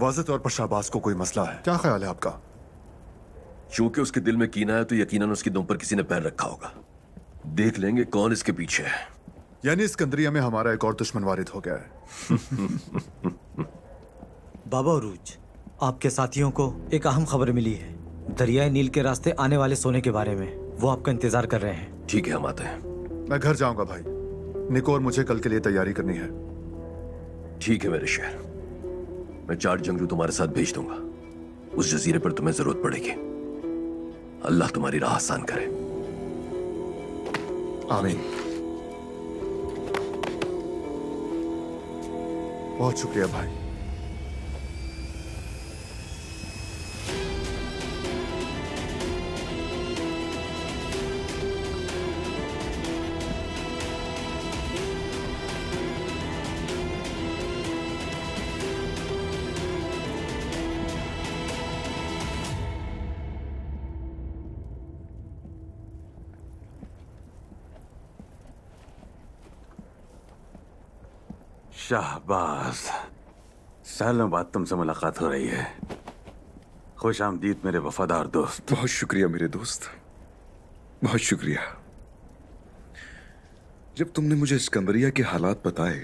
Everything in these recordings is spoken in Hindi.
वाज़ेह तौर पर शाहबाज को कोई मसला है, क्या ख्याल है आपका? चूंकि उसके दिल में कीना है तो यकीनन उसकी दुम पर किसी ने पैर रखा होगा। देख लेंगे कौन इसके पीछे है। यानी सिकंदरिया में हमारा एक और दुश्मन वारिद हो गया है। बाबा उरूज, आपके साथियों को एक अहम खबर मिली है। दरियाए नील के रास्ते आने वाले सोने के बारे में। वो आपका इंतजार कर रहे हैं। ठीक है, हम आते हैं। मैं घर जाऊंगा भाई। निको और मुझे कल के लिए तैयारी करनी है। ठीक है मेरे शेर, मैं 4 जंगजू तुम्हारे साथ भेज दूंगा। उस जजीरे पर तुम्हें जरूरत पड़ेगी। अल्लाह तुम्हारी राह आसान करे। आमीन। बहुत शुक्रिया भाई। शाहबाज, सालों बाद तुमसे मुलाकात हो रही है। खुश आमदीद मेरे वफादार दोस्त। बहुत शुक्रिया मेरे दोस्त, बहुत शुक्रिया। जब तुमने मुझे सिकंदरिया के हालात बताए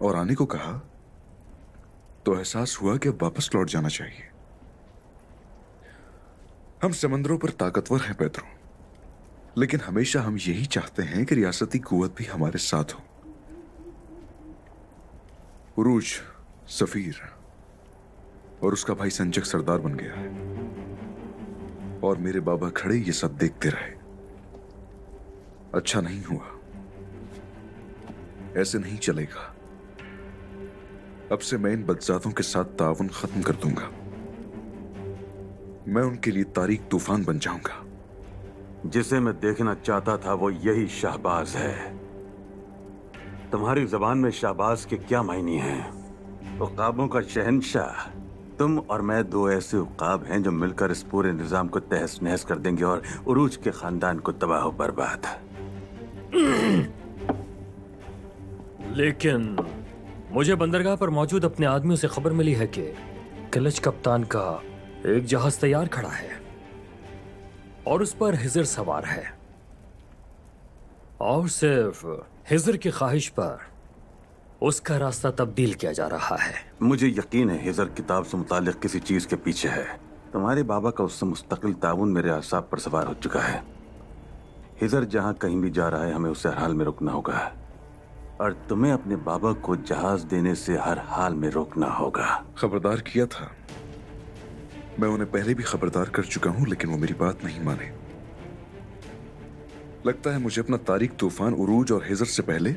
और आने को कहा तो एहसास हुआ कि अब वापस लौट जाना चाहिए। हम समंदरों पर ताकतवर हैं पेद्रो, लेकिन हमेशा हम यही चाहते हैं कि रियासती कुव्वत भी हमारे साथ हो। उरूज सफीर और उसका भाई संजक सरदार बन गया है और मेरे बाबा खड़े ये सब देखते रहे। अच्छा नहीं हुआ, ऐसे नहीं चलेगा। अब से मैं इन बदजातों के साथ ताउन खत्म कर दूंगा। मैं उनके लिए तारीख तूफान बन जाऊंगा। जिसे मैं देखना चाहता था वो यही शाहबाज है। तुम्हारी जबान में शाहबाज के क्या मायने हैं? उकाबों का शहंशाह। तुम और मैं 2 ऐसे उकाब हैं जो मिलकर इस पूरे निजाम को तहस नहस कर देंगे और उरूज के खानदान को तबाह बर्बाद। लेकिन मुझे बंदरगाह पर मौजूद अपने आदमियों से खबर मिली है कि किलच कप्तान का एक जहाज तैयार खड़ा है और उस पर हिजर सवार है, और सिर्फ हिजर की ख्वाहिश पर उसका रास्ता तब्दील किया जा रहा है। मुझे यकीन है हिजर किताब से मुतालिक किसी चीज के पीछे है। तुम्हारे बाबा का उससे मुस्तकिल ताउन मेरे आसाब पर सवार हो चुका है। हिजर जहां कहीं भी जा रहा है हमें उसे हर हाल में रोकना होगा, और तुम्हें अपने बाबा को जहाज देने से हर हाल में रोकना होगा। खबरदार किया था, मैं उन्हें पहले भी खबरदार कर चुका हूं, लेकिन वो मेरी बात नहीं माने। लगता है मुझे अपना तारीख तूफान उरूज और हिजर से पहले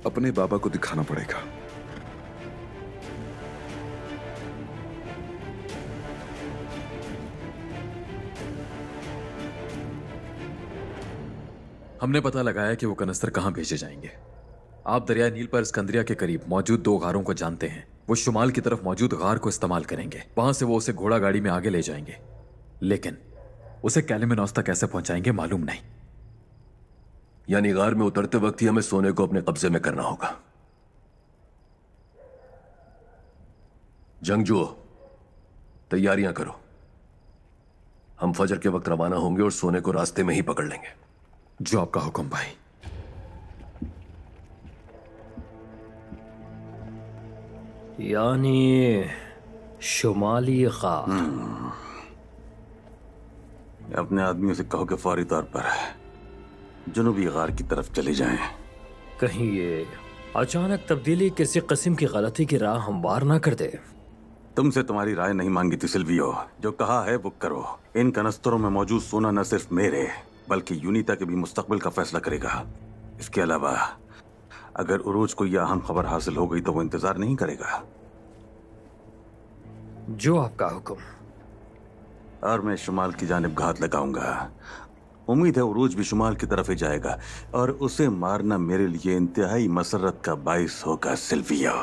अपने बाबा को दिखाना पड़ेगा। हमने पता लगाया कि वो कनस्तर कहां भेजे जाएंगे। आप दरिया नील पर सिकंदरिया के करीब मौजूद 2 गारों को जानते हैं। वो शुमाल की तरफ मौजूद गार को इस्तेमाल करेंगे। वहां से वो उसे घोड़ा गाड़ी में आगे ले जाएंगे, लेकिन उसे कैलिमिनोस तक कैसे पहुंचाएंगे मालूम नहीं। यानी गार में उतरते वक्त ही हमें सोने को अपने कब्जे में करना होगा। जंगजुओ, तैयारियां करो। हम फजर के वक्त रवाना होंगे और सोने को रास्ते में ही पकड़ लेंगे। जो आपका हुक्म भाई। यानी शुमाली गार। अपने आदमियों से कहो कि फौरी तौर पर जनूबी गार की तरफ चले जाएं। कहीं ये अचानक तब्दीली किसी किस्म की गलती की राह हमवार ना कर दे। तुमसे तुम्हारी राय नहीं मांगी थी सिल्वियो। जो कहा है वो करो। इन कनस्तरों में मौजूद सोना न सिर्फ मेरे बल्कि यूनिता के भी मुस्तकबिल का फैसला करेगा। इसके अलावा अगर उरूज को यह अहम खबर हासिल हो गई तो वो इंतजार नहीं करेगा। जो आपका हुक्म। और मैं शुमाल की जानिब घात लगाऊंगा। उम्मीद है उरूज भी शुमाल की तरफ ही जाएगा और उसे मारना मेरे लिए इंतहाई मसरत का बाइस होगा सिल्वियो।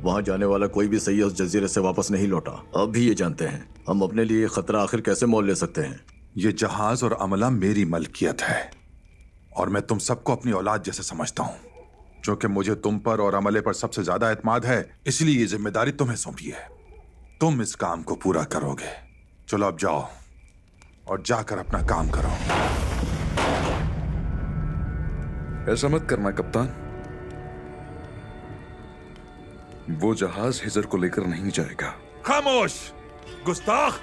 वहां जाने वाला कोई भी सही उस जजीरे से वापस नहीं लौटा। अब भी ये जानते हैं हम अपने लिए खतरा आखिर कैसे मोल ले सकते हैं। ये जहाज और अमला मेरी मलकियत है और मैं तुम सबको अपनी औलाद जैसे समझता हूं। क्योंकि मुझे तुम पर और अमले पर सबसे ज्यादा एतमाद है, इसलिए ये जिम्मेदारी तुम्हें सौंपी है। तुम इस काम को पूरा करोगे। चलो अब जाओ और जाकर अपना काम करो। ऐसा मत करना कप्तान, वो जहाज हिजर को लेकर नहीं जाएगा। खामोश गुस्ताख!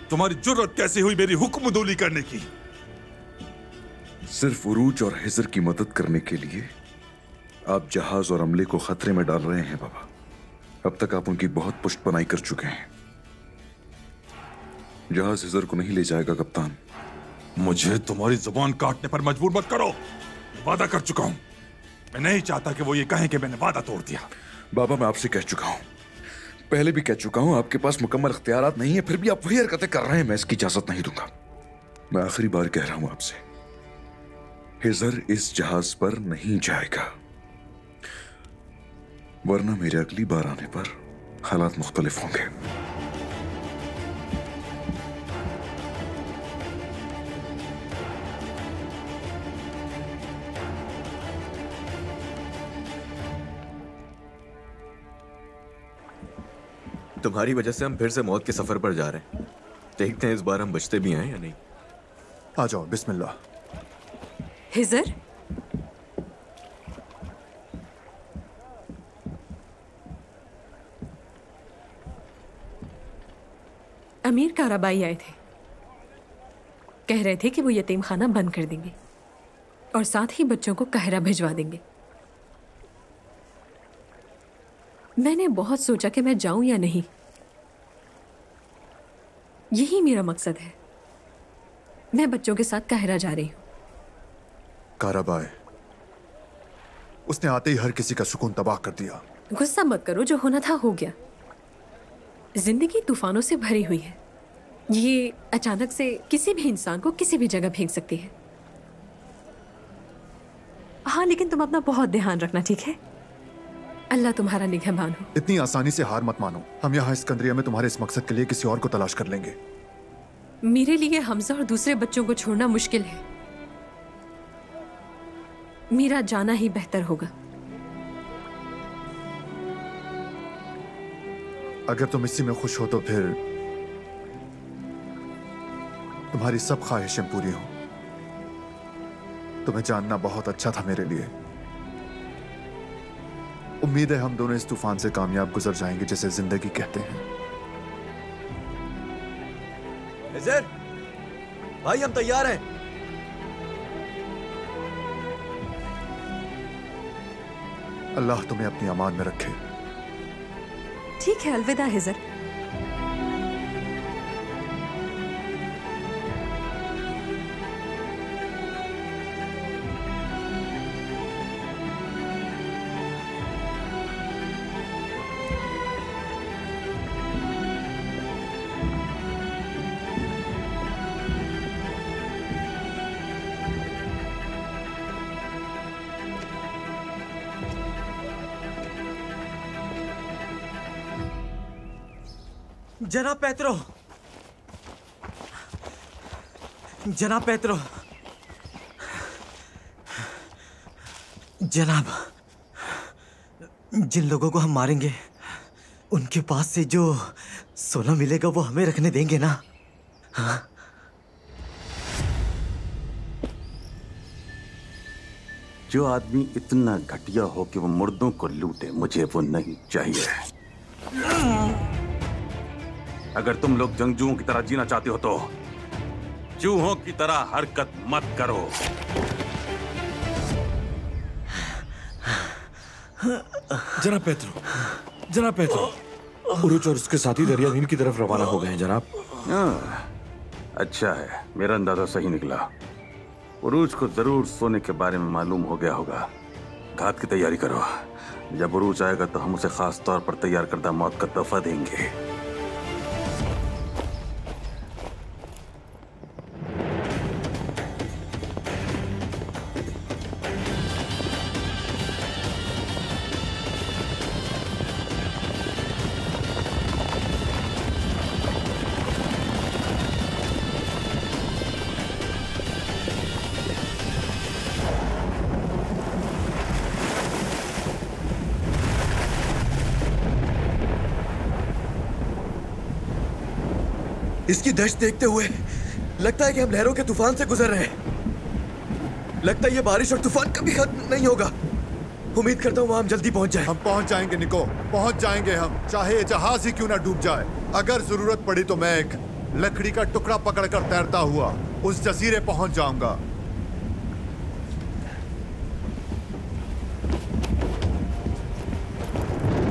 तुम्हारी जुर्रत कैसी हुई मेरी हुक्मदूली करने की? सिर्फ उरूज और हिजर की मदद करने के लिए आप जहाज और अमले को खतरे में डाल रहे हैं बाबा। अब तक आप उनकी बहुत पुष्टपनाही कर चुके हैं। जहाज हिजर को नहीं ले जाएगा कप्तान। मुझे तुम्हारी जुबान काटने पर मजबूर मत करो। वादा कर चुका हूं। मैं नहीं चाहता कि वो ये कहें कि मैंने वादा तोड़ दिया। बाबा मैं आपसे कह चुका हूं, पहले भी कह चुका हूं, आपके पास मुकम्मल इख्तियारात नहीं है, फिर भी आप वही हरकतें कर रहे हैं। मैं इसकी इजाजत नहीं दूंगा। मैं आखिरी बार कह रहा हूं आपसे, हिजर इस जहाज पर नहीं जाएगा, वरना मेरे अगली बार आने पर हालात मुख्तलिफ होंगे। तुम्हारी वजह से हम फिर से मौत के सफर पर जा रहे हैं। देखते हैं इस बार हम बचते भी हैं या नहीं। आ जाओ, बिस्मिल्लाह। हिजर, अमीर काराबाई आए थे। कह रहे थे कि वो यतीम खाना बंद कर देंगे और साथ ही बच्चों को कहरा भिजवा देंगे। मैंने बहुत सोचा कि मैं जाऊं या नहीं। यही मेरा मकसद है। मैं बच्चों के साथ कहरा जा रही हूं। काराबाई, उसने आते ही हर किसी का सुकून तबाह कर दिया। गुस्सा मत करो, जो होना था हो गया। जिंदगी तूफानों से भरी हुई है। ये अचानक से किसी भी इंसान को किसी भी जगह फेंक सकती है। हाँ, लेकिन तुम अपना बहुत ध्यान रखना, ठीक है? अल्लाह तुम्हारा निगहबान हो। इतनी आसानी से हार मत मानो। हम यहाँ सिकंदरिया में तुम्हारे इस मकसद के लिए किसी और को तलाश कर लेंगे। मेरे लिए हमजा और दूसरे बच्चों को छोड़ना मुश्किल है। मेरा जाना ही बेहतर होगा। अगर तुम इसी में खुश हो तो फिर तुम्हारी सब ख्वाहिशें पूरी हों। तुम्हें जानना बहुत अच्छा था मेरे लिए। उम्मीद है हम दोनों इस तूफान से कामयाब गुजर जाएंगे, जिसे जिंदगी कहते हैं। हिजर, भाई हम तैयार हैं। अल्लाह तुम्हें अपनी अमान में रखे। ठीक है, अलविदा हिजर। जनाब पेत्रो, जनाब पेत्रो, जनाब, जिन लोगों को हम मारेंगे उनके पास से जो सोना मिलेगा वो हमें रखने देंगे ना? हाँ? जो आदमी इतना घटिया हो कि वो मुर्दों को लूटे, मुझे वो नहीं चाहिए। अगर तुम लोग जंगजुओं की तरह जीना चाहते हो तो चूहों की तरह हरकत मत करो। जनाब पेत्रो, जनाब पेत्रो, उरुच और उसके साथी दरिया नील की तरफ रवाना हो गए हैं जनाब। अच्छा है, मेरा अंदाजा सही निकला। उरूज को जरूर सोने के बारे में मालूम हो गया होगा। घात की तैयारी करो। जब उरूज आएगा तो हम उसे खास तौर पर तैयार करदा मौत का तोहफा देंगे। इसकी दहशत देखते हुए लगता है कि हम लहरों के तूफान से गुजर रहे हैं। लगता है ये बारिश और तूफान कभी खत्म नहीं होगा। उम्मीद करता हूँ वहां हम जल्दी पहुंच जाएं। हम पहुंच जाएंगे निको, पहुंच जाएंगे हम, चाहे ये जहाज ही क्यों ना डूब जाए। अगर जरूरत पड़ी तो मैं एक लकड़ी का टुकड़ा पकड़कर तैरता हुआ उस जजीरे पहुंच जाऊंगा।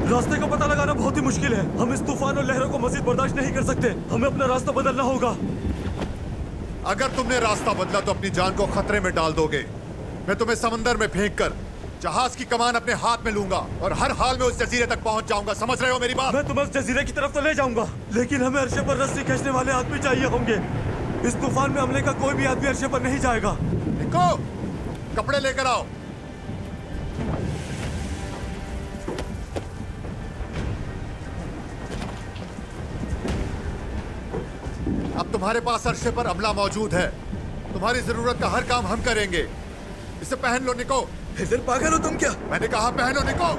रास्ते का पता लगाना बहुत ही मुश्किल है। हम इस तूफान और लहरों को मजीद बर्दाश्त नहीं कर सकते। हमें अपना रास्ता बदलना होगा। अगर तुमने रास्ता बदला तो अपनी जान को खतरे में डाल दोगे। मैं तुम्हें समंदर में फेंककर जहाज की कमान अपने हाथ में लूंगा और हर हाल में उस जजीरे तक पहुंच जाऊंगा। समझ रहे हो मेरी बात? मैं तुम्हें उस जजीरे की तरफ तो ले जाऊंगा, लेकिन हमें अर्शे पर रस्सी खींचने वाले आदमी चाहिए होंगे। इस तूफान में हमले का कोई भी आदमी अर्शे पर नहीं जाएगा। निको, कपड़े लेकर आओ। अब तुम्हारे पास अर्शे पर अमला मौजूद है। तुम्हारी जरूरत का हर काम हम करेंगे। इसे पहन लो निको। हिजर पागल हो तुम क्या? मैंने कहा पहनो निको।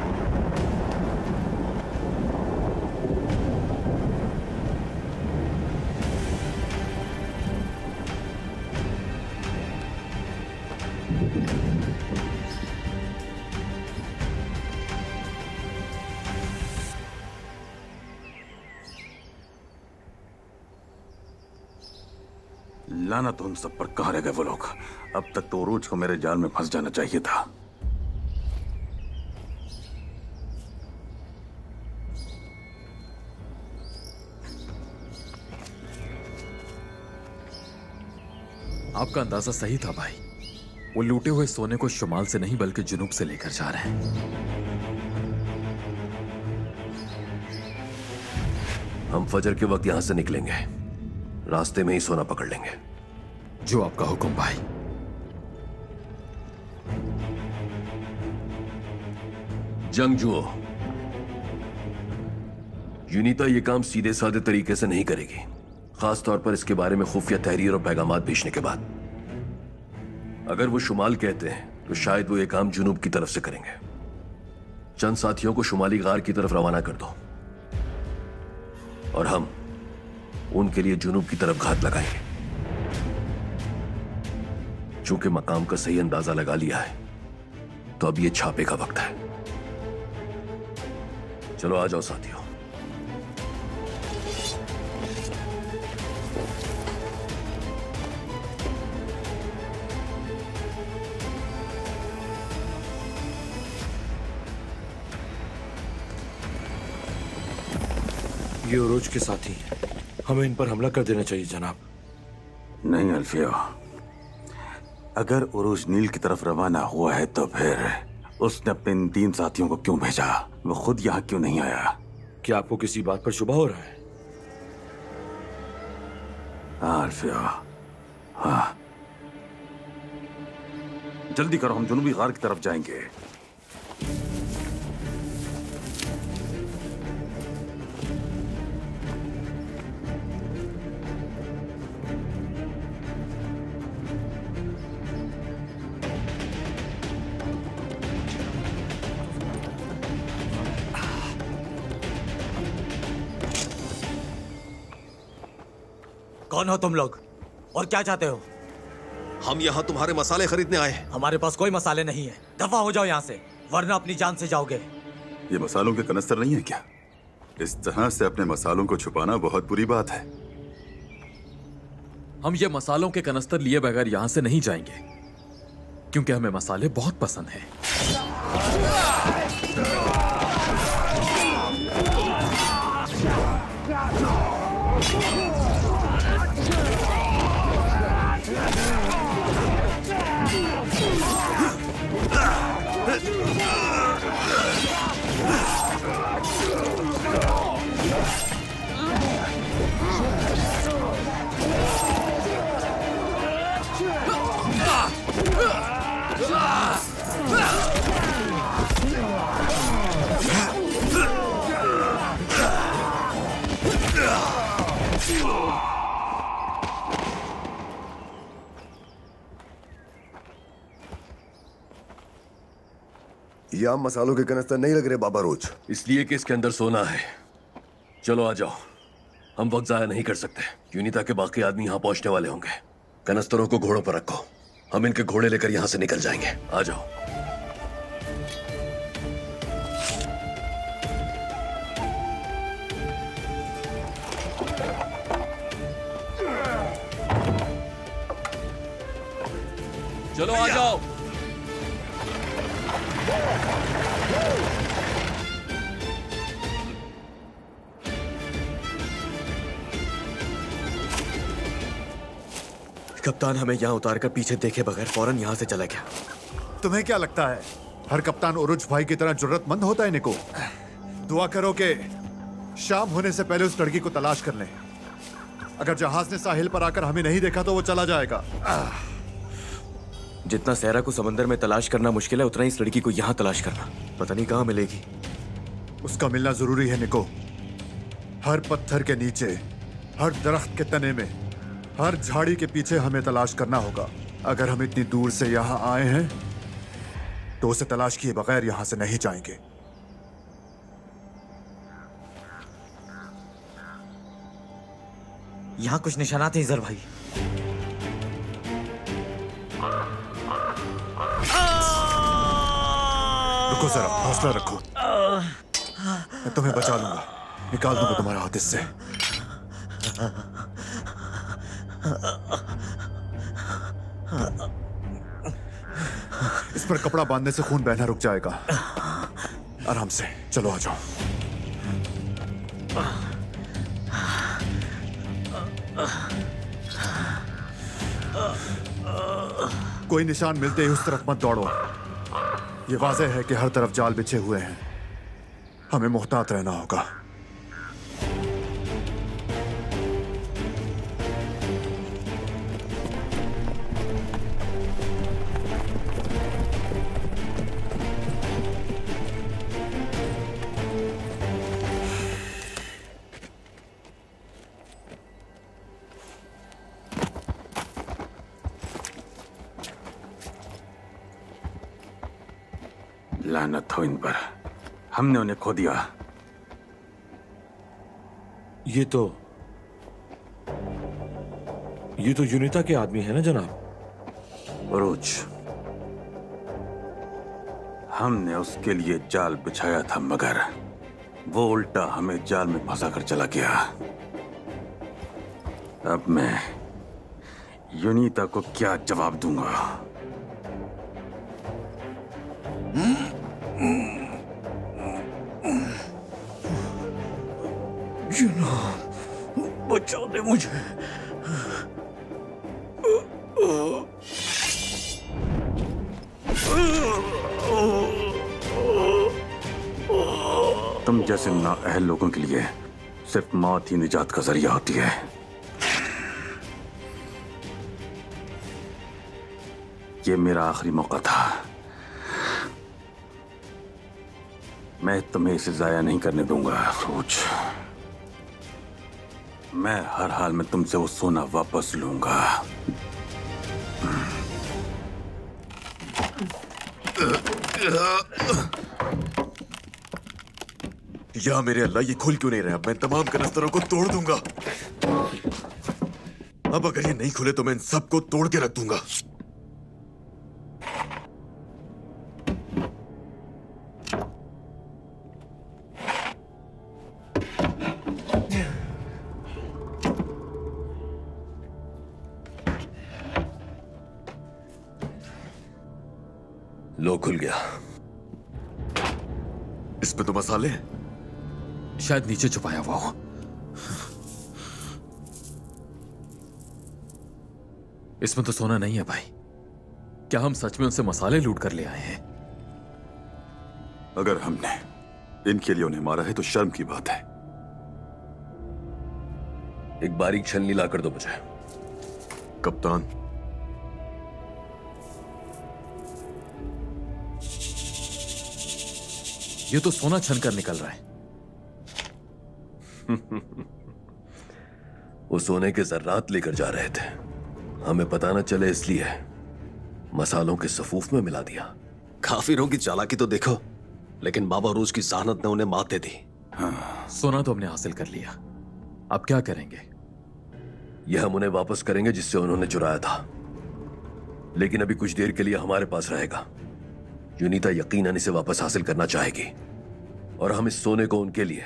लानत उन सब पर, कहां रह गए वो लोग? अब तक तो उरूज को मेरे जाल में फंस जाना चाहिए था। आपका अंदाजा सही था भाई। वो लूटे हुए सोने को शुमाल से नहीं बल्कि जुनूब से लेकर जा रहे हैं। हम फजर के वक्त यहां से निकलेंगे, रास्ते में ही सोना पकड़ लेंगे। जो आपका हुक्म भाई। जंगजुओ, यूनिता ये काम सीधे साधे तरीके से नहीं करेगी, खास तौर पर इसके बारे में खुफिया तहरीर और पैगामात भेजने के बाद। अगर वो शुमाल कहते हैं तो शायद वो ये काम जुनूब की तरफ से करेंगे। चंद साथियों को शुमाली गार की तरफ रवाना कर दो और हम उनके लिए जुनूब की तरफ घात लगाएंगे। चूंकि मकाम का सही अंदाजा लगा लिया है तो अब ये छापे का वक्त है। चलो आ जाओ साथियों। ये उरूज के साथी, हमें इन पर हमला कर देना चाहिए जनाब। नहीं अल्फिया, अगर उरूज नील की तरफ रवाना हुआ है तो फिर उसने अपने इन 3 साथियों को क्यों भेजा? वो खुद यहाँ क्यों नहीं आया? क्या आपको किसी बात पर शुबा हो रहा है? हाँ अल्फिया, हाँ। जल्दी करो, हम जुनूबी गार की तरफ जाएंगे। कौन हो तुम लोग और क्या चाहते हो? हम यहाँ तुम्हारे मसाले खरीदने आए हैं। हमारे पास कोई मसाले नहीं है। दफा हो जाओ यहाँ से, वरना अपनी जान से जाओगे। ये मसालों के कनस्तर नहीं है क्या? इस तरह से अपने मसालों को छुपाना बहुत बुरी बात है। हम ये मसालों के कनस्तर लिए बगैर यहां से नहीं जाएंगे, क्योंकि हमें मसाले बहुत पसंद हैं। ये आम मसालों के कनस्तर नहीं लग रहे बाबा रोज, इसलिए कि इसके अंदर सोना है। चलो आ जाओ, हम वक्त जाया नहीं कर सकते। यूनिता के बाकी आदमी यहाँ पहुंचने वाले होंगे। कनस्तरों को घोड़ों पर रखो, हम इनके घोड़े लेकर यहाँ से निकल जाएंगे। आ जाओ। चलो आ जाओ। कप्तान हमें यहाँ उतारकर पीछे देखे बगैर फौरन यहाँ से चला गया। तुम्हें क्या लगता है हर कप्तान उरुज भाई की तरह जरूरतमंद होता है? निको, दुआ करो कि शाम होने से पहले उस लड़की को तलाश कर लें। अगर जहाज ने साहिल पर आकर हमें नहीं देखा तो वो चला जाएगा। जितना सहरा को समंदर में तलाश करना मुश्किल है, उतना ही इस लड़की को यहाँ तलाश करना। पता नहीं कहाँ मिलेगी। उसका मिलना जरूरी है निको। हर पत्थर के नीचे, हर दरख्त के तने में, हर झाड़ी के पीछे हमें तलाश करना होगा। अगर हम इतनी दूर से यहाँ आए हैं तो उसे तलाश किए बगैर यहाँ से नहीं जाएंगे। यहाँ कुछ निशानात हैं इजर भाई। रुको जरा, हौसला रखो। मैं तुम्हें बचा लूंगा, निकाल दूंगा तुम्हारा हाथ इससे। इस पर कपड़ा बांधने से खून बहना रुक जाएगा। आराम से चलो, आ जाओ। कोई निशान मिलते ही उस तरफ मत दौड़ो। ये वाज़ेह है कि हर तरफ जाल बिछे हुए हैं। हमें मुहतात रहना होगा। लानत हो इन पर, हमने उन्हें खो दिया। ये तो यूनिता के आदमी है ना जनाब? उरुज, हमने उसके लिए जाल बिछाया था, मगर वो उल्टा हमें जाल में फंसा कर चला गया। अब मैं यूनिता को क्या जवाब दूंगा? जनाब, बचा दे मुझे। तुम जैसे नाअहल लोगों के लिए सिर्फ मौत ही निजात का जरिया होती है। ये मेरा आखिरी मौका था। मैं तुम्हें इसे जाया नहीं करने दूंगा रोज। मैं हर हाल में तुमसे वो सोना वापस लूंगा। या मेरे अल्लाह, ये खुल क्यों नहीं रहा? मैं तमाम कनस्तरों को तोड़ दूंगा। अब अगर ये नहीं खुले तो मैं इन सबको तोड़ के रख दूंगा। लो, खुल गया। इसमें तो मसाले शायद नीचे छुपाया हुआ हो। इसमें तो सोना नहीं है भाई। क्या हम सच में उनसे मसाले लूट कर ले आए हैं? अगर हमने इनके लिए उन्हें मारा है तो शर्म की बात है। एक बारीक छलनी लाकर दो मुझे। कप्तान, ये तो सोना छन कर निकल रहा है। वो सोने के जर्रात लेकर जा रहे थे, हमें पता न चले इसलिए मसालों के सफूफ में मिला दिया। काफिरों की चालाकी तो देखो, लेकिन बाबा रूज की जहानत ने उन्हें मात दे दी। सोना तो हमने हासिल कर लिया, आप क्या करेंगे? यह हम उन्हें वापस करेंगे जिससे उन्होंने चुराया था, लेकिन अभी कुछ देर के लिए हमारे पास रहेगा। यूनिता यकीनन इसे वापस हासिल करना चाहेगी और हम इस सोने को उनके लिए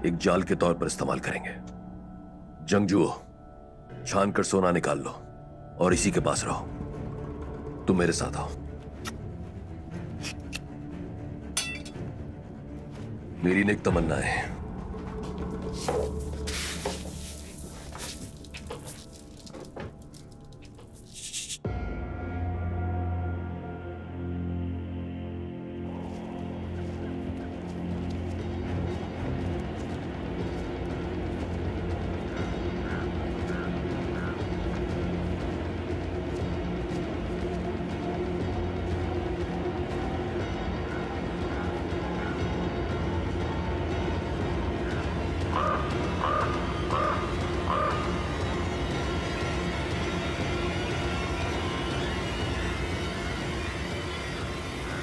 एक जाल के तौर पर इस्तेमाल करेंगे। जंगजुओ, छान कर सोना निकाल लो और इसी के पास रहो। तुम मेरे साथ आओ। मेरी नेक तमन्ना है।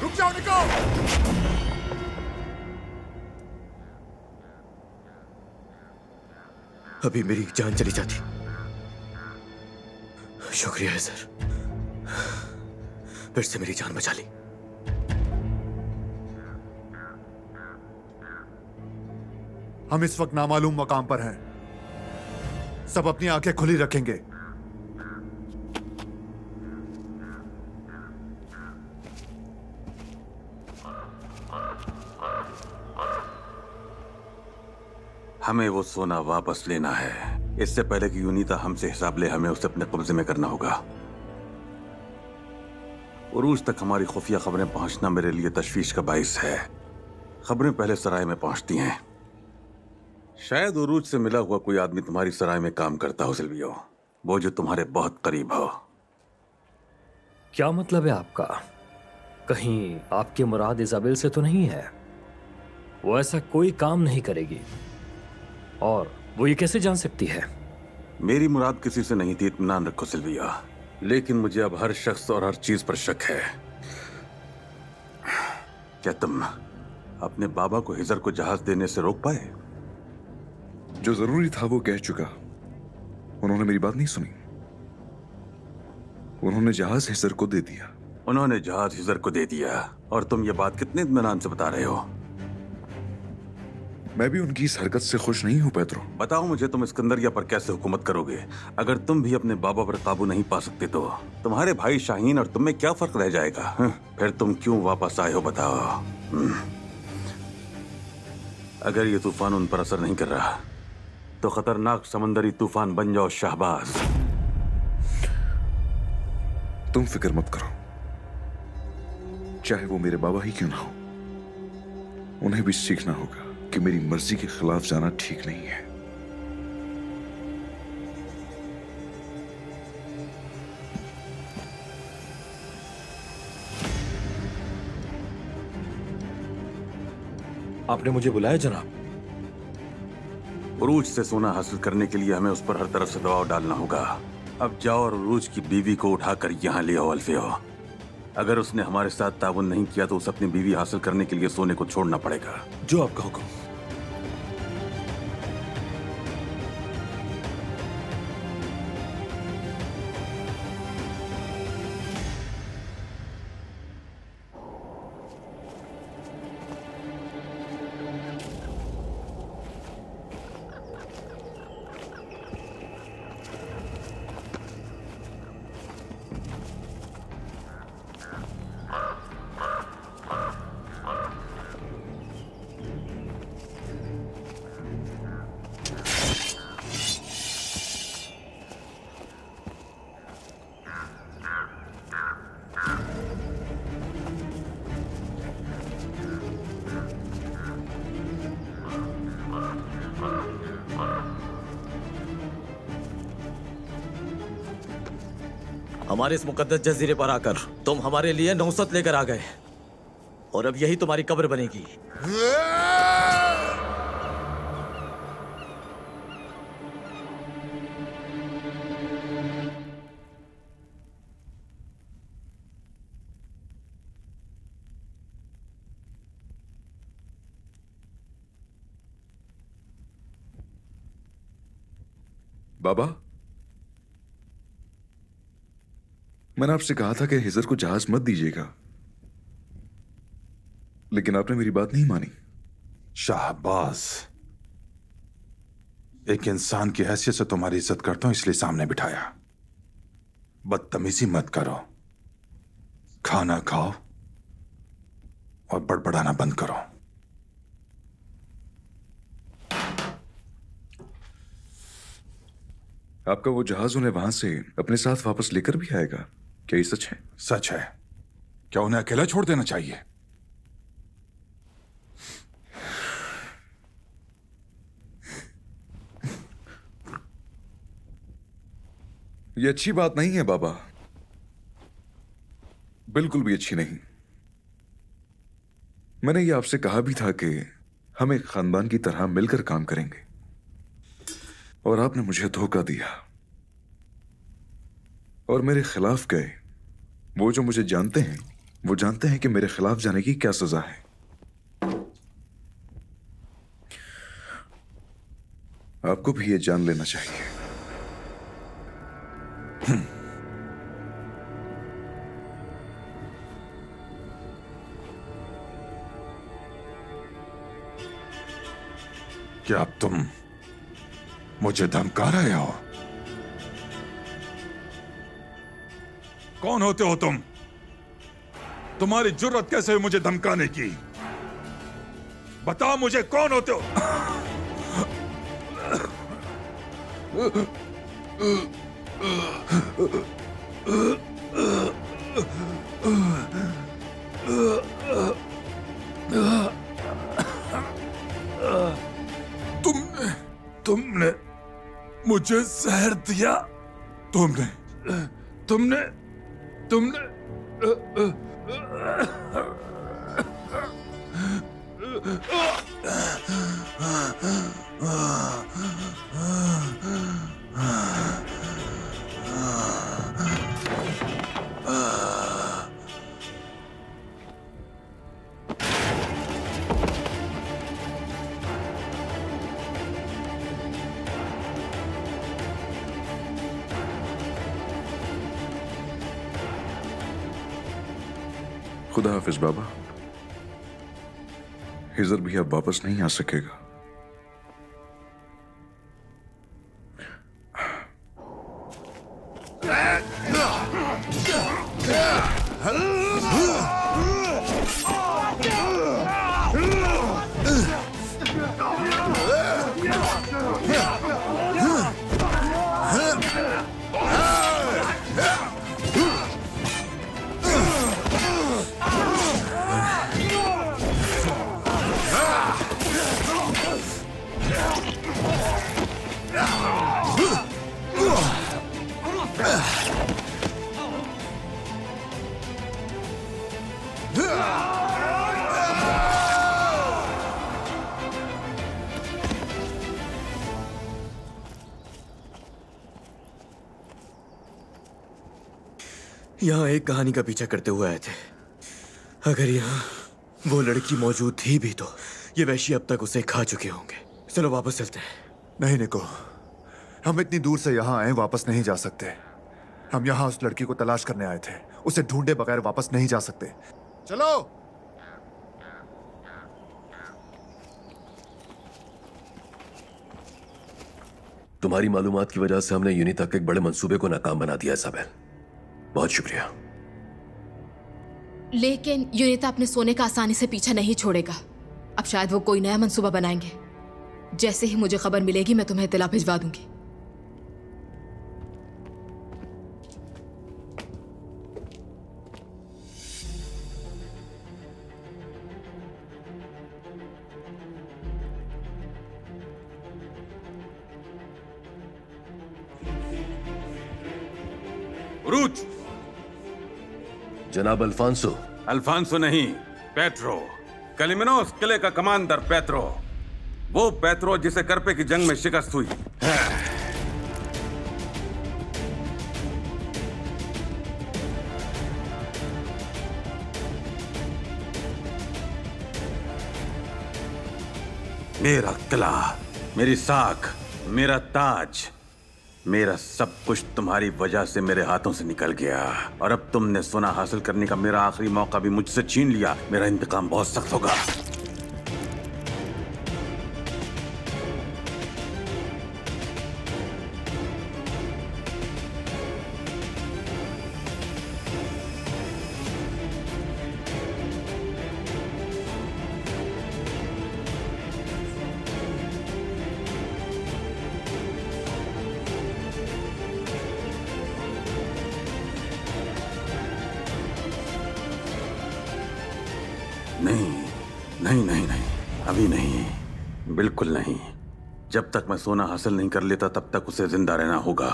रुक जाओ, निको! अभी मेरी जान चली जाती। शुक्रिया है सर, फिर से मेरी जान बचा ली। हम इस वक्त नामालूम मकाम पर हैं। सब अपनी आंखें खुली रखेंगे। हमें वो सोना वापस लेना है। इससे पहले कि यूनिता हमसे हिसाब ले, हमें उसे अपने कब्जे में करना होगा। उरूज तक हमारी खुफिया खबरें पहुंचना मेरे लिए तशवीश का बाइस है। खबरें पहले सराय में पहुंचती हैं। शायद उरूज से मिला हुआ कोई आदमी तुम्हारी सराय में काम करता हो सिल्वियो, वो जो तुम्हारे बहुत करीब हो। क्या मतलब है आपका? कहीं आपकी मुराद इजाबेल से तो नहीं है? वो ऐसा कोई काम नहीं करेगी, और वो ये कैसे जान सकती है? मेरी मुराद किसी से नहीं थी, इत्मीनान रखो सिल्विया। लेकिन मुझे अब हर शख्स और हर चीज पर शक है। क्या तुम अपने बाबा को हिजर को जहाज देने से रोक पाए? जो जरूरी था वो कह चुका। उन्होंने मेरी बात नहीं सुनी। उन्होंने जहाज हिजर को दे दिया। उन्होंने जहाज हिजर को दे दिया, और तुम ये बात कितने इत्मीनान से बता रहे हो? मैं भी उनकी इस हरकत से खुश नहीं हूं पेट्रो। बताओ मुझे, तुम सिकंदरिया पर कैसे हुकूमत करोगे? अगर तुम भी अपने बाबा पर काबू नहीं पा सकते तो तुम्हारे भाई शाहीन और तुम में क्या फर्क रह जाएगा? फिर तुम क्यों वापस आए हो बताओ? अगर ये तूफान उन पर असर नहीं कर रहा तो खतरनाक समंदरी तूफान बन जाओ शाहबाज। तुम फिक्र मत करो, चाहे वो मेरे बाबा ही क्यों ना हो, उन्हें भी सीखना होगा कि मेरी मर्जी के खिलाफ जाना ठीक नहीं है। आपने मुझे बुलाया जनाब? उरूज से सोना हासिल करने के लिए हमें उस पर हर तरफ से दबाव डालना होगा। अब जाओ और उरूज की बीवी को उठाकर यहाँ ले आओ अल्फियो। अगर उसने हमारे साथ ताउन नहीं किया तो उसे अपनी बीवी हासिल करने के लिए सोने को छोड़ना पड़ेगा। जो आपका हुक्म। हमारे इस मुकद्दस जजीरे पर आकर तुम हमारे लिए नौसत लेकर आ गए, और अब यही तुम्हारी कब्र बनेगी। बाबा, मैंने आपसे कहा था कि हिजर को जहाज मत दीजिएगा, लेकिन आपने मेरी बात नहीं मानी। शाहबाज, एक इंसान की हैसियत से तुम्हारी इज्जत करता हूं इसलिए सामने बिठाया। बदतमीजी मत करो, खाना खाओ और बड़बड़ाना बंद करो। आपका वो जहाज उन्हें वहां से अपने साथ वापस लेकर भी आएगा, क्या ये सच है? सच है। क्या उन्हें अकेला छोड़ देना चाहिए? ये अच्छी बात नहीं है बाबा, बिल्कुल भी अच्छी नहीं। मैंने ये आपसे कहा भी था कि हम एक खानदान की तरह मिलकर काम करेंगे, और आपने मुझे धोखा दिया और मेरे खिलाफ गए। वो जो मुझे जानते हैं वो जानते हैं कि मेरे खिलाफ जाने की क्या सजा है। आपको भी ये जान लेना चाहिए। क्या अब तुम मुझे धमका रहे हो? कौन होते हो तुम? तुम्हारी जुर्रत कैसे हुई मुझे धमकाने की? बताओ मुझे, कौन होते हो? तुमने मुझे जहर दिया। तुमने खुदा हाफिज बाबा। हिजर भी अब वापस नहीं आ सकेगा। यहाँ एक कहानी का पीछा करते हुए आए थे। अगर यहाँ वो लड़की मौजूद थी भी तो ये वैशी अब तक उसे खा चुके होंगे। चलो वापस चलते हैं। नहीं निको, हम इतनी दूर से यहाँ आए, वापस नहीं जा सकते। हम यहाँ उस लड़की को तलाश करने आए थे, उसे ढूंढे बगैर वापस नहीं जा सकते। चलो। तुम्हारी मालूमात की वजह से हमने यूनिता के एक बड़े मंसूबे को नाकाम बना दिया इसाबेल। बहुत शुक्रिया। लेकिन यूनिता अपने सोने का आसानी से पीछा नहीं छोड़ेगा। अब शायद वो कोई नया मंसूबा बनाएंगे। जैसे ही मुझे खबर मिलेगी मैं तुम्हें इत्तला भिजवा दूंगी। उरूज। जनाब अल्फांसो। अल्फांसो नहीं, पेट्रो। कलिमिनोस किले का कमांडर पेट्रो। वो पेट्रो जिसे करपे की जंग में शिकस्त हुई। मेरा किला, मेरी साख, मेरा ताज, मेरा सब कुछ तुम्हारी वजह से मेरे हाथों से निकल गया और अब तुमने सोना हासिल करने का मेरा आखिरी मौका भी मुझसे छीन लिया। मेरा इंतकाम बहुत सख्त होगा। अभी नहीं, बिल्कुल नहीं। जब तक मैं सोना हासिल नहीं कर लेता तब तक उसे जिंदा रहना होगा।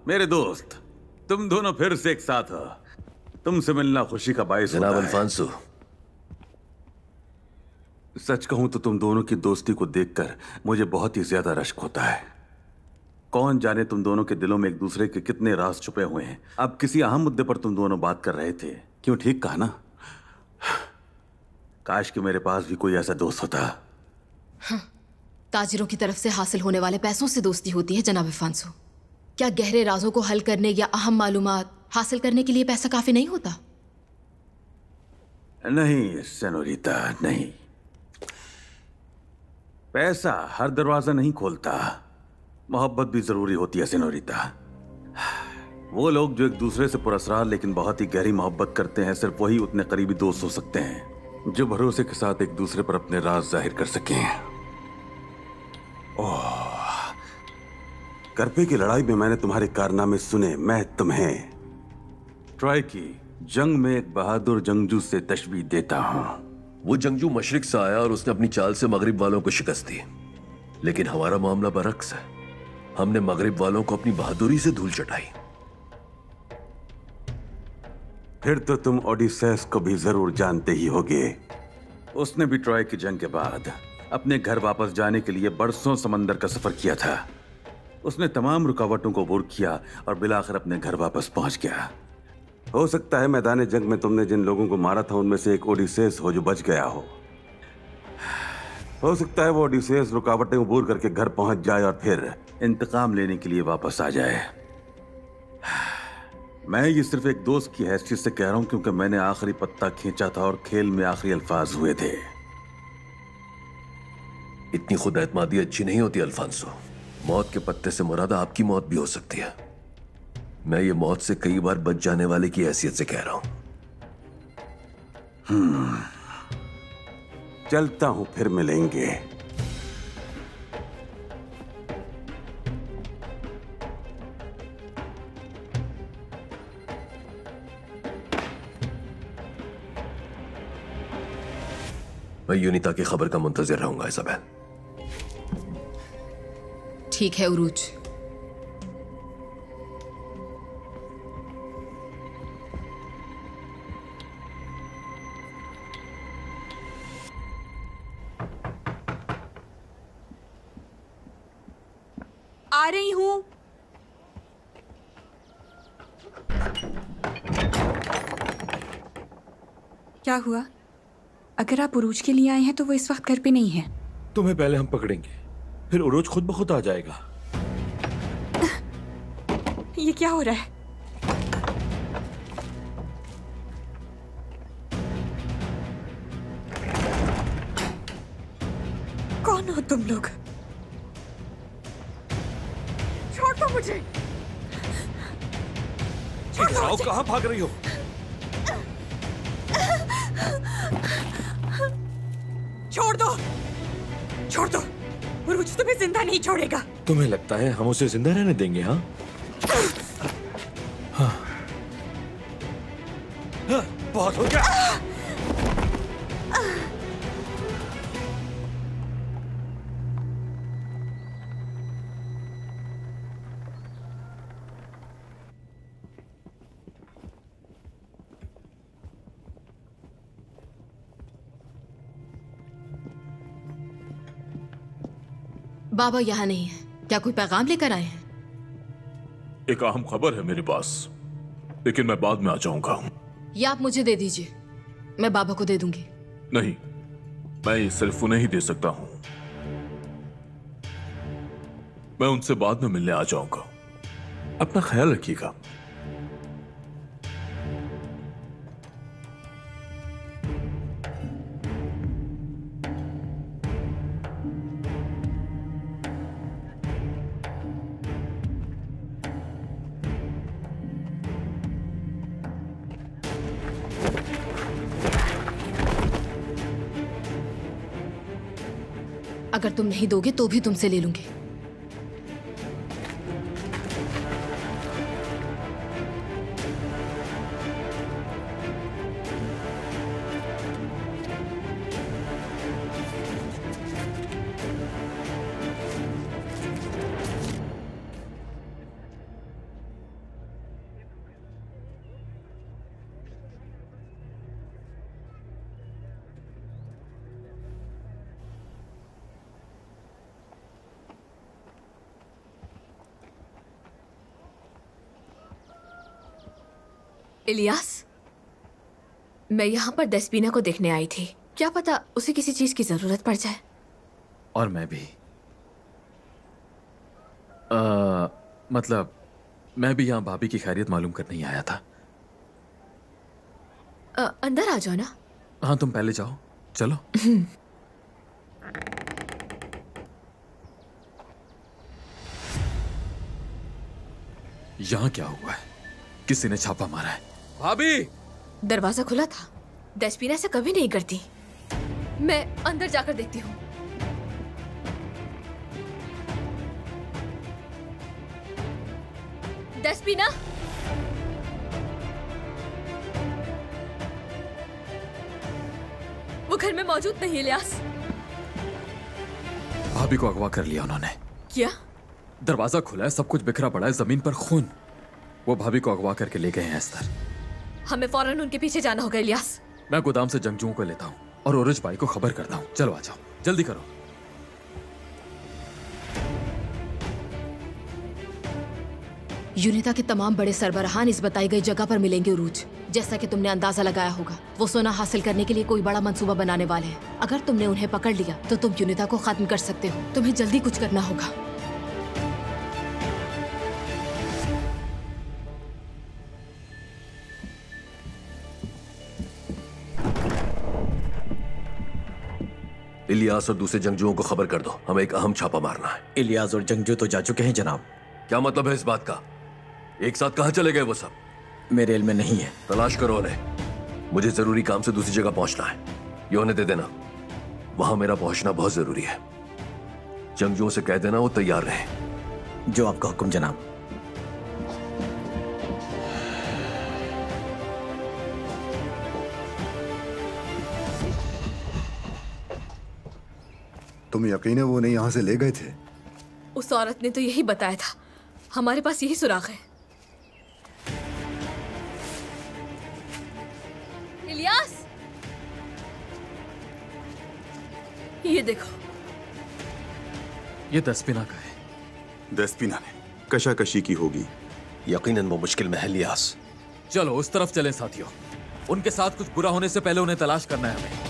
मेरे दोस्त, तुम दोनों फिर से एक साथ हो। तुमसे मिलना खुशी का बायस होता है। जनाब अल्फांसो, सच कहूं तो तुम दोनों की दोस्ती को देखकर मुझे बहुत ही ज्यादा रश्क होता है। कौन जाने तुम दोनों के दिलों में एक दूसरे के कितने राज छुपे हुए हैं। अब किसी अहम मुद्दे पर तुम दोनों बात कर रहे थे। क्यों, ठीक कहा ना? काश कि मेरे पास भी कोई ऐसा दोस्त होता। हाँ, ताजिरों की तरफ से हासिल होने वाले पैसों से दोस्ती होती है जनाब अल्फांसो। क्या गहरे राजों को हल करने या अहम मालूमात हासिल करने के लिए पैसा काफी नहीं होता? नहीं सेनोरिता, नहीं। पैसा हर दरवाजा नहीं खोलता। मोहब्बत भी जरूरी होती है सेनोरिता। वो लोग जो एक दूसरे से पुरस्कार लेकिन बहुत ही गहरी मोहब्बत करते हैं, सिर्फ वही उतने करीबी दोस्त हो सकते हैं जो भरोसे के साथ एक दूसरे पर अपने राज जाहिर कर सकें। ओह, करपे की लड़ाई में मैंने तुम्हारे कारनामे सुने। मैं तुम्हें ट्रॉय की जंग में एक बहादुर जंगजू से तशबीह देता हूं। वो जंगजू मशरिक से आया और उसने अपनी चाल से मगरिब वालों को शिकस्त दी, लेकिन हमारा मामला बरक्स है। हमने मगरिब वालों को अपनी बहादुरी से धूल चटाई। फिर तो तुम ओडिसेस को भी जरूर जानते ही होगे। उसने भी ट्रॉय की जंग के बाद अपने घर वापस जाने के लिए बरसों समंदर का सफर किया था। उसने तमाम रुकावटों को अबूर किया और बिलाखिर अपने घर वापस पहुंच गया। हो सकता है मैदान जंग में तुमने जिन लोगों को मारा था उनमें से एक ओडिसेस हो जो बच गया हो सकता है वो ओडिसेस रुकावटें अबूर करके घर पहुंच जाए और फिर इंतकाम लेने के लिए वापस आ जाए। मैं ये सिर्फ एक दोस्त की हैसियत से कह रहा हूं, क्योंकि मैंने आखिरी पत्ता खींचा था और खेल में आखिरी अल्फाज हुए थे। इतनी खुद एतमादी अच्छी नहीं होती अल्फांसो। मौत के पत्ते से मुराद आपकी मौत भी हो सकती है। मैं ये मौत से कई बार बच जाने वाले की हैसियत से कह रहा हूं। चलता हूं, फिर मिलेंगे। मैं यूनिता की खबर का मुंतजिर रहूंगा इसाबेल। ठीक है उरूज। आ रही हूं। क्या हुआ? अगर आप उरूज के लिए आए हैं तो वो इस वक्त घर पे नहीं है। तुम्हें पहले हम पकड़ेंगे, फिर उरूज खुद ब खुद आ जाएगा। ये क्या हो रहा है? कौन हो तुम लोग? छोड़ दो मुझे। छोड़ दो मुझे। कहां भाग रही हो? छोड़ दो, छोड़ दो। उरूज तुम्हें जिंदा नहीं छोड़ेगा। तुम्हें लगता है हम उसे जिंदा रहने देंगे? हाँ, हाँ। बहुत हो गया। बाबा यहाँ नहीं है। क्या कोई पैगाम लेकर आए हैं? एक अहम खबर है मेरे पास, लेकिन मैं बाद में आ जाऊंगा। या आप मुझे दे दीजिए, मैं बाबा को दे दूंगी। नहीं, मैं ये सिर्फ उन्हें ही दे सकता हूं। मैं उनसे बाद में मिलने आ जाऊंगा। अपना ख्याल रखिएगा। अगर तुम नहीं दोगे तो भी तुमसे ले लूंगी। इलियास, मैं यहाँ पर दसबीना को देखने आई थी। क्या पता उसे किसी चीज की जरूरत पड़ जाए। और मैं भी मतलब मैं भी यहाँ भाभी की खैरियत मालूम करने ही आया था। अंदर आ जाओ ना। हाँ, तुम पहले जाओ। चलो। यहाँ क्या हुआ है? किसी ने छापा मारा है। भाभी! दरवाजा खुला था। दसबीना ऐसा कभी नहीं करती। मैं अंदर जाकर देखती हूँ। दसबीना! वो घर में मौजूद नहीं है इलियास। भाभी को अगवा कर लिया उन्होंने। क्या? दरवाजा खुला है, सब कुछ बिखरा पड़ा है, जमीन पर खून। वो भाभी को अगवा करके ले गए हैं एस्तर। हमें फौरन उनके पीछे जाना होगा इलियास। मैं गोदाम से जंगजुओं को लेता हूँ और ओरज भाई को खबर करता हूँ। चलो आ जाओ, जल्दी करो। यूनिता के तमाम बड़े सरबराहान इस बताई गई जगह पर मिलेंगे उरूज। जैसा कि तुमने अंदाजा लगाया होगा, वो सोना हासिल करने के लिए कोई बड़ा मंसूबा बनाने वाले हैं। अगर तुमने उन्हें पकड़ लिया तो तुम यूनिता को खत्म कर सकते हो। तुम्हें जल्दी कुछ करना होगा। इलियास और दूसरे जंगजुओं को खबर कर दो, हमें एक अहम छापा मारना है। इलियास और जंगजू तो जा चुके हैं जनाब। क्या मतलब है इस बात का? एक साथ कहां चले गए वो सब? मेरे इल्म में नहीं है। तलाश करो उन्हें। मुझे जरूरी काम से दूसरी जगह पहुंचना है। ये उन्हें दे देना। वहां मेरा पहुंचना बहुत जरूरी है। जंगजुओं से कह देना वो तैयार रहे। जो आपका हुक्म जनाब। तुम यकीन है वो नहीं यहां से ले गए थे? उस औरत ने तो यही बताया था। हमारे पास यही सुराग है। इलियास, ये देखो। ये दसबीना का है। दसबीना ने कशाकशी की होगी। यकीनन वो मुश्किल में है इलियास। चलो उस तरफ चलें साथियों। उनके साथ कुछ बुरा होने से पहले उन्हें तलाश करना है हमें।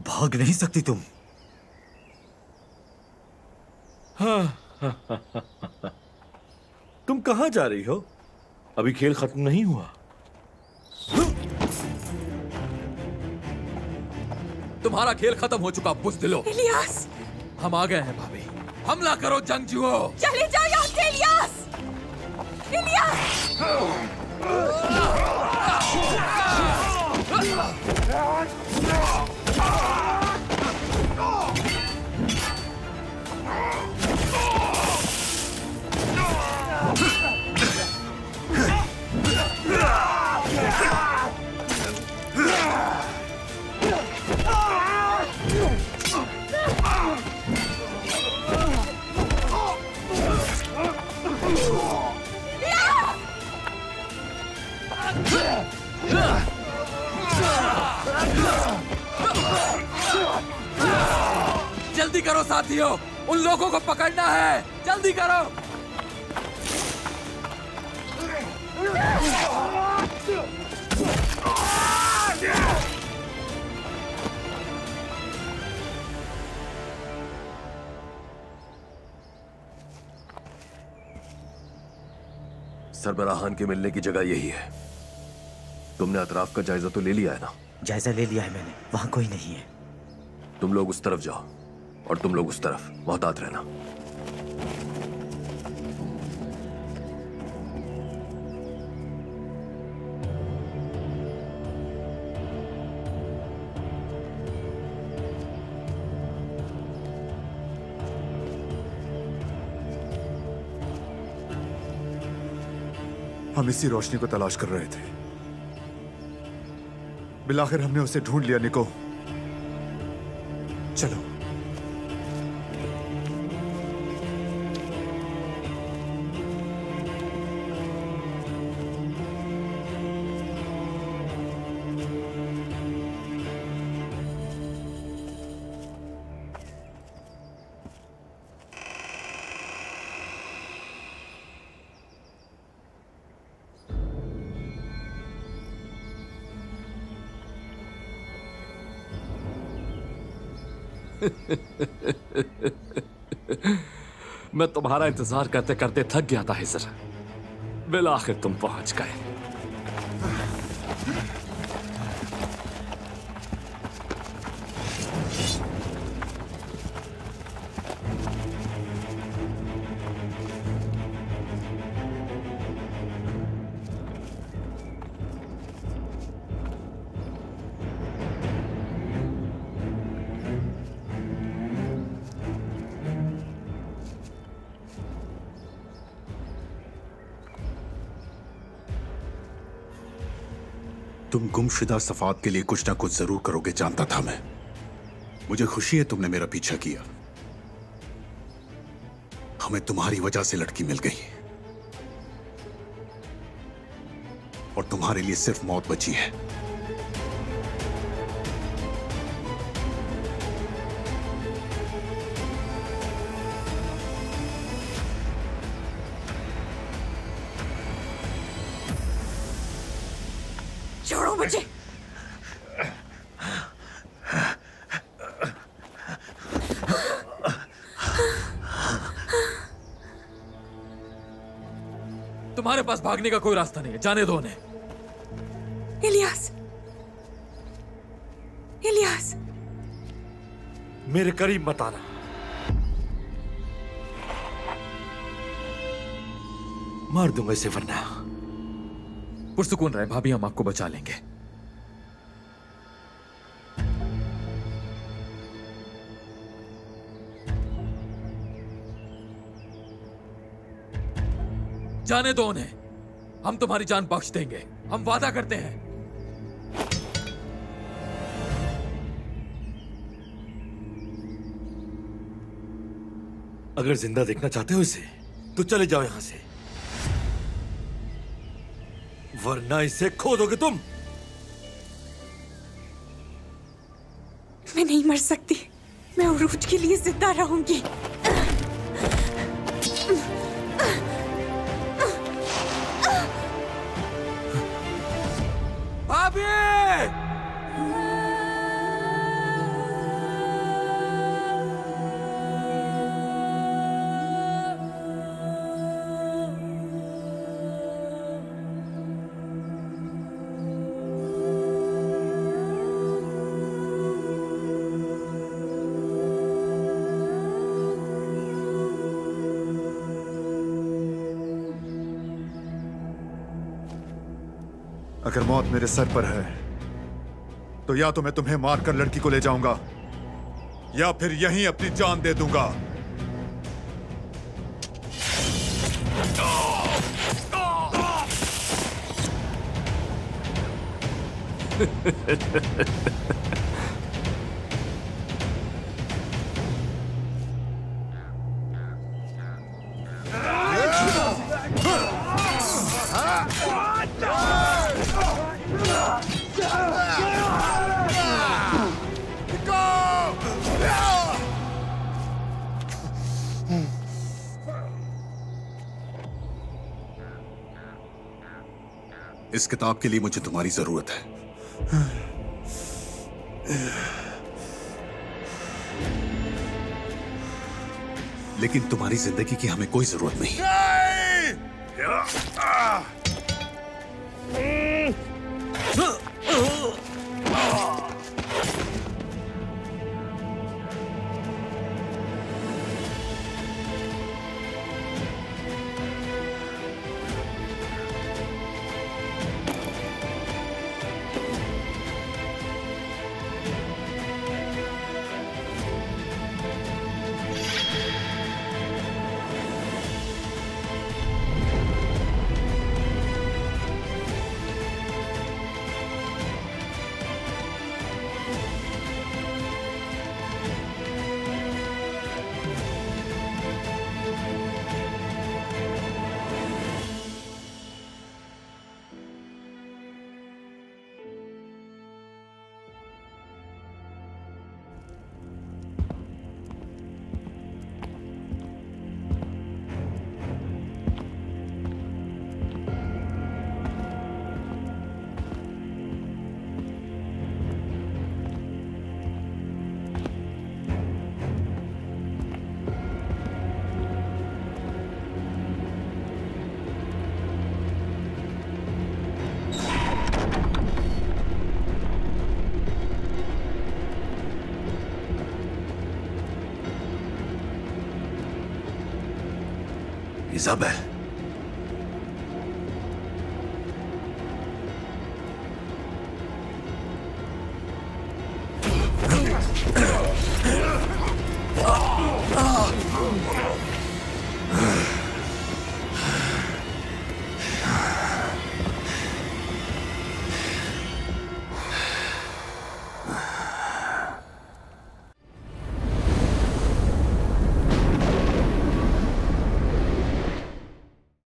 भाग नहीं सकती तुम। तुम कहां जा रही हो? अभी खेल खत्म नहीं हुआ। तुम्हारा खेल खत्म हो चुका बुज़दिलो। इलियास, हम आ गए हैं भाभी। हमला करो जंगजुओ। चले जाओ यहाँ से इलियास। जल्दी करो साथियों, उन लोगों को पकड़ना है। जल्दी करो। सरबराहान के मिलने की जगह यही है। तुमने अतराफ का जायजा तो ले लिया है ना? जायजा ले लिया है मैंने, वहां कोई नहीं है। तुम लोग उस तरफ जाओ और तुम लोग उस तरफ, मोहतात रहना। हम इसी रोशनी को तलाश कर रहे थे। बिलाखिर हमने उसे ढूंढ लिया। निको, चलो। मैं तुम्हारा इंतजार करते करते थक गया था हिजर। बिलाखिर तुम पहुंच गए। तुम गुमशुदा सफात के लिए कुछ ना कुछ जरूर करोगे, जानता था मैं। मुझे खुशी है तुमने मेरा पीछा किया। हमें तुम्हारी वजह से लड़की मिल गई और तुम्हारे लिए सिर्फ मौत बची है। छोड़ो मुझे। तुम्हारे पास भागने का कोई रास्ता नहीं है, जाने दो उन्हें। इलियास, इलियास, मेरे करीब मत आना। मार दूंगा इसे वरना। पुरसुकून रहे भाभी, हम आपको बचा लेंगे। जाने दो उन्हें, हम तुम्हारी जान बख्श देंगे, हम वादा करते हैं। अगर जिंदा देखना चाहते हो इसे तो चले जाओ यहां से, वरना इसे खो दोगे तुम। मैं नहीं मर सकती, मैं उरूज के लिए जिंदा रहूंगी। भाभी! अगर मौत मेरे सर पर है तो या तो मैं तुम्हें मारकर लड़की को ले जाऊंगा या फिर यहीं अपनी जान दे दूंगा। इस किताब के लिए मुझे तुम्हारी जरूरत है। लेकिन तुम्हारी जिंदगी की हमें कोई जरूरत नहीं। इजाबेल,